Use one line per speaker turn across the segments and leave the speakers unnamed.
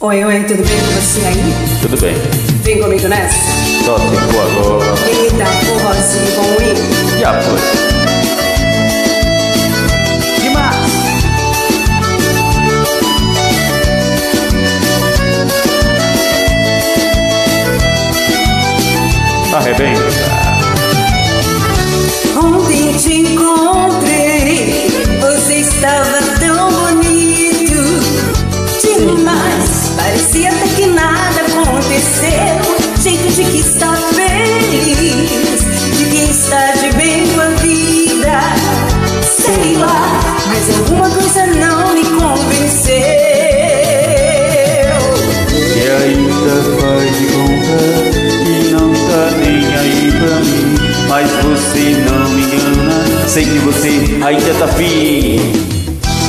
Oi, tudo bem com você aí?
Tudo bem.
Vem comigo nessa?
Só ficou agora.
Eita, forrozinho com hino.
Já foi.
Demais!
Arrebenta.
Ontem te encontrei, você estava tão bonito demais. Parecia até que nada aconteceu. Jeito de que está feliz, de quem está de bem com a vida. Sei lá, mas alguma coisa não me convenceu.
E ainda faz de conta que não tá nem aí pra mim. Mas você não me engana, sei que você ainda tá afim.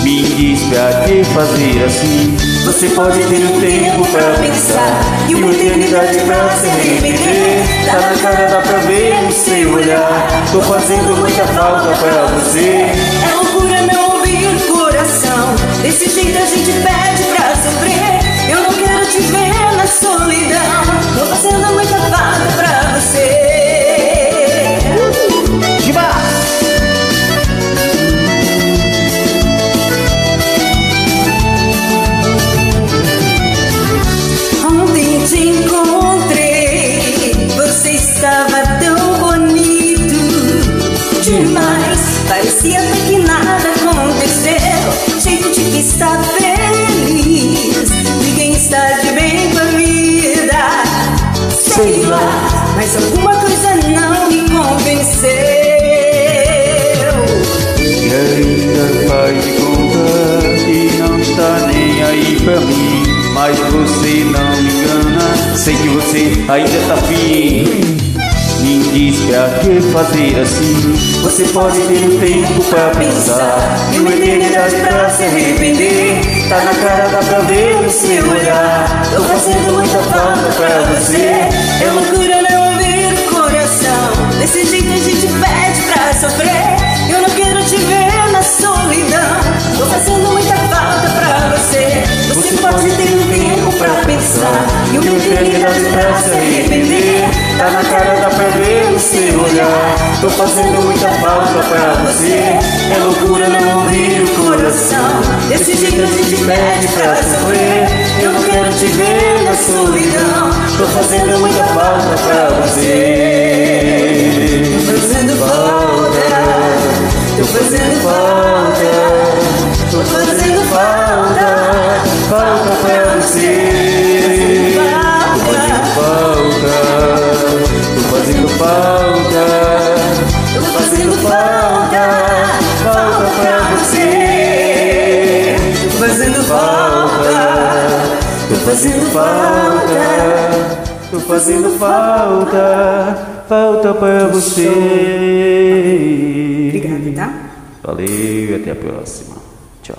Me diz pra que fazer assim? Você pode ter um tempo pra pensar e uma eternidade pra se arrepender. Tá na cara, dá pra ver no seu olhar. Tô fazendo muita falta pra você.
É loucura não ouvir o coração. Desse jeito a gente pede pra sofrer. Eu não quero te ver na solidão. Tô fazendo muita falta pra você. Ontem te encontrei, você estava tão bonito demais. Parecia até que nada aconteceu. Jeito de que está feliz, de quem está de bem com a vida. Sei lá, mas alguma coisa não me convenceu.
E ainda faz de conta que não está nem aí pra mim. Mas você não me engana, sei que você ainda tá afim. Me diz pra que fazer assim? Você pode ter um tempo pra pensar e uma eternidade pra se arrepender. Tá na cara, dá pra ver no seu olhar. Tô fazendo muita falta pra você.
É loucura não ouvir o coração. Desse jeito a gente pede pra sofrer. Eu não quero te ver na solidão. Tô fazendo muita falta pra você. Você pode ter um tempo pra pensar e uma eternidade pra se arrepender.
Tá na cara, dá pra ver no seu olhar. Tô fazendo muita falta pra você.
É loucura não ouvir o coração. Desse jeito a gente pede pra sofrer. Eu não quero te ver na solidão.
Tô fazendo muita falta pra você.
Tô fazendo falta. Tô fazendo falta. Tô fazendo falta.
Falta pra você. Tô fazendo falta.
Tô fazendo falta. Falta pra você. Tô fazendo falta.
Tô fazendo falta. Tô fazendo falta. Falta pra você.
Obrigada, tá?
Valeu e até a próxima. Tchau.